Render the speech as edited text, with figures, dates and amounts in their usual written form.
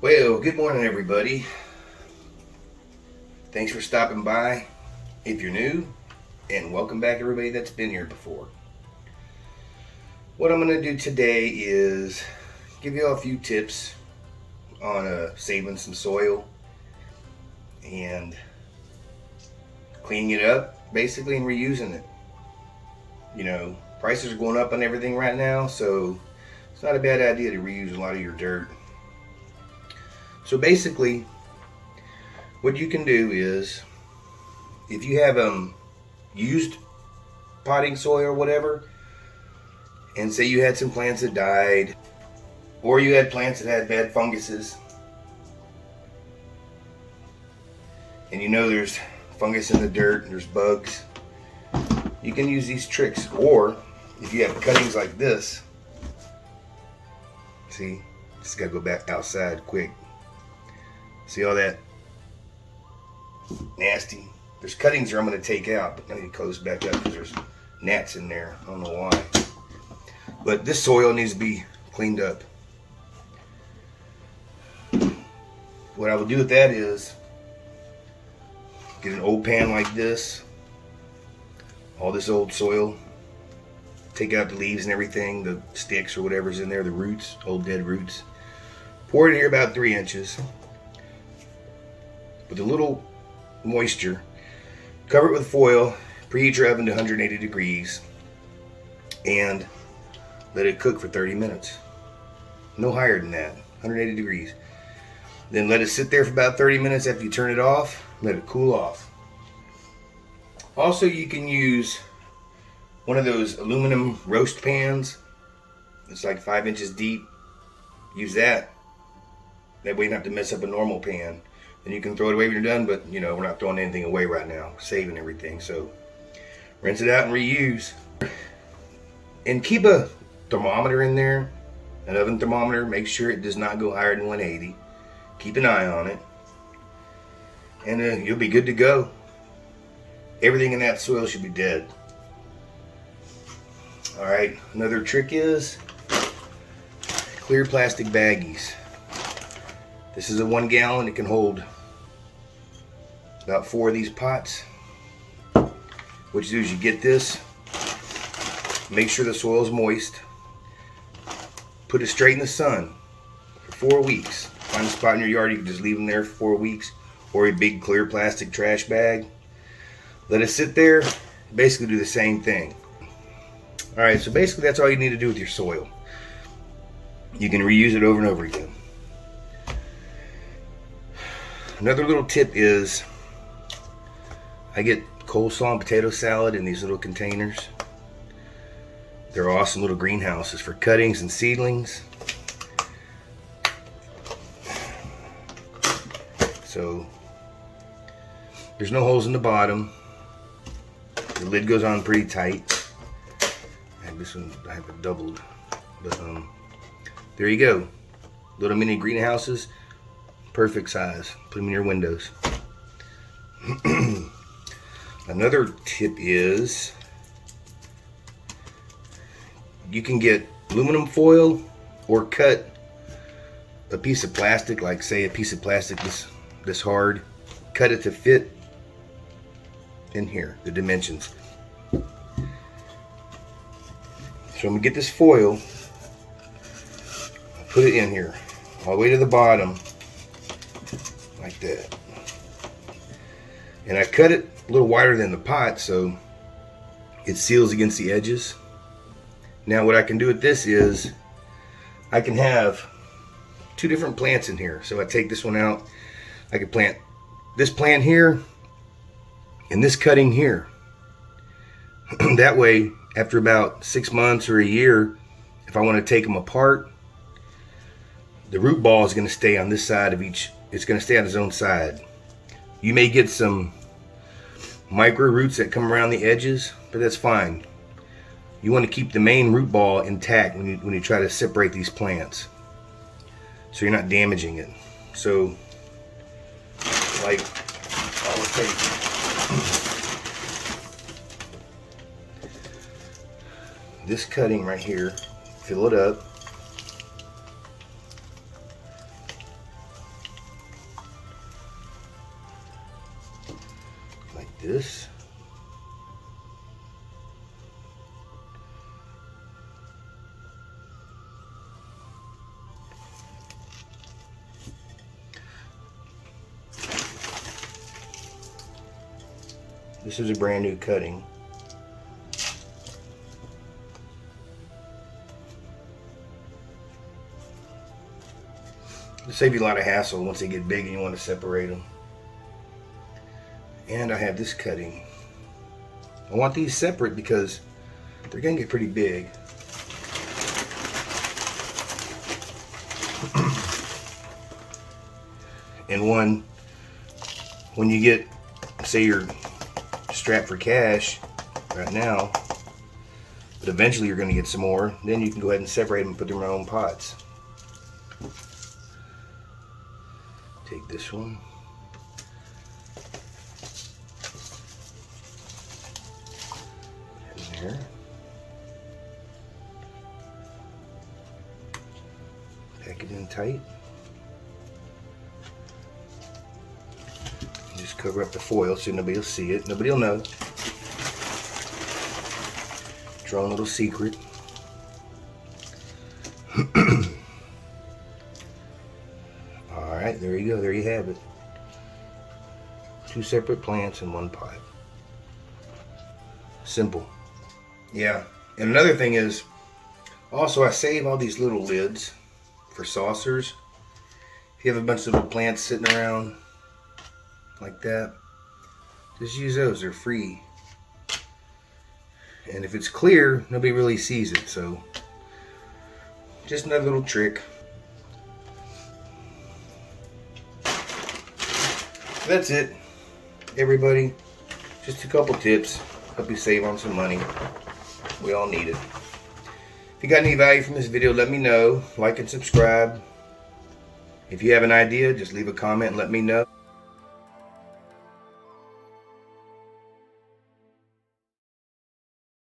Well, good morning, everybody. Thanks for stopping by if you're new, and welcome back, everybody that's been here before. What I'm going to do today is give you all a few tips on saving some soil and cleaning it up, basically, and reusing it. You know, prices are going up on everything right now, so it's not a bad idea to reuse a lot of your dirt. So basically, what you can do is, if you have used potting soil or whatever, and say you had some plants that died, or you had plants that had bad funguses, and you know there's fungus in the dirt, there's bugs, you can use these tricks. Or if you have cuttings like this, see, just gotta go back outside quick. See all that nasty? There's cuttings here I'm going to take out, but I need to close back up because there's gnats in there. I don't know why. But this soil needs to be cleaned up. What I will do with that is get an old pan like this, all this old soil, take out the leaves and everything, the sticks or whatever's in there, the roots, old dead roots. Pour it in here about 3 inches with a little moisture. Cover it with foil, preheat your oven to 180 degrees, and let it cook for 30 minutes. No higher than that, 180 degrees. Then let it sit there for about 30 minutes. After you turn it off, let it cool off. Also, you can use one of those aluminum roast pans. It's like 5 inches deep. Use that. That way you don't have to mess up a normal pan. Then you can throw it away when you're done, but you know, we're not throwing anything away right now, saving everything. So rinse it out and reuse. And keep a thermometer in there, an oven thermometer. Make sure it does not go higher than 180. Keep an eye on it, and you'll be good to go. Everything in that soil should be dead. All right, another trick is clear plastic baggies. This is a 1 gallon. It can hold about 4 of these pots. What you do is you get this, make sure the soil is moist, put it straight in the sun for 4 weeks. Find a spot in your yard, you can just leave them there for 4 weeks, or a big clear plastic trash bag. Let it sit there, basically do the same thing. All right, so basically that's all you need to do with your soil. You can reuse it over and over again. Another little tip is I get coleslaw and potato salad in these little containers. They're awesome little greenhouses for cuttings and seedlings. So there's no holes in the bottom. The lid goes on pretty tight. And this one I have it doubled, but there you go. Little mini greenhouses. Perfect size. Put them in your windows. Another tip is you can get aluminum foil or cut a piece of plastic, like say a piece of plastic this hard, cut it to fit in here, the dimensions. So I'm gonna get this foil, put it in here, all the way to the bottom, like that. And I cut it a little wider than the pot so it seals against the edges. Now what I can do with this is I can have 2 different plants in here. So I take this one out, I could plant this plant here and this cutting here. That way, after about 6 months or a year, if I want to take them apart, the root ball is going to stay on this side of each. It's going to stay on its own side. You may get some micro roots that come around the edges, but that's fine. You want to keep the main root ball intact when you try to separate these plants, so you're not damaging it. So, like, I would take this cutting right here, fill it up, this. This is a brand new cutting. It'll save you a lot of hassle once they get big and you want to separate them. And I have this cutting. I want these separate because they're going to get pretty big. And when you get, say you're strapped for cash right now, but eventually you're going to get some more, then you can go ahead and separate them and put them in their own pots. Take this one. In there. Pack it in tight. And just cover up the foil so nobody will see it. Nobody will know. It's your own little secret. Alright, there you go. There you have it. 2 separate plants in 1 pot. Simple. Yeah. And another thing is, also I save all these little lids for saucers. If you have a bunch of little plants sitting around like that, just use those. They're free. And if it's clear, nobody really sees it. So just another little trick. That's it, everybody. Just a couple tips. Help you save on some money. We all need it. If you got any value from this video, let me know. Like and subscribe. If you have an idea, just leave a comment and let me know.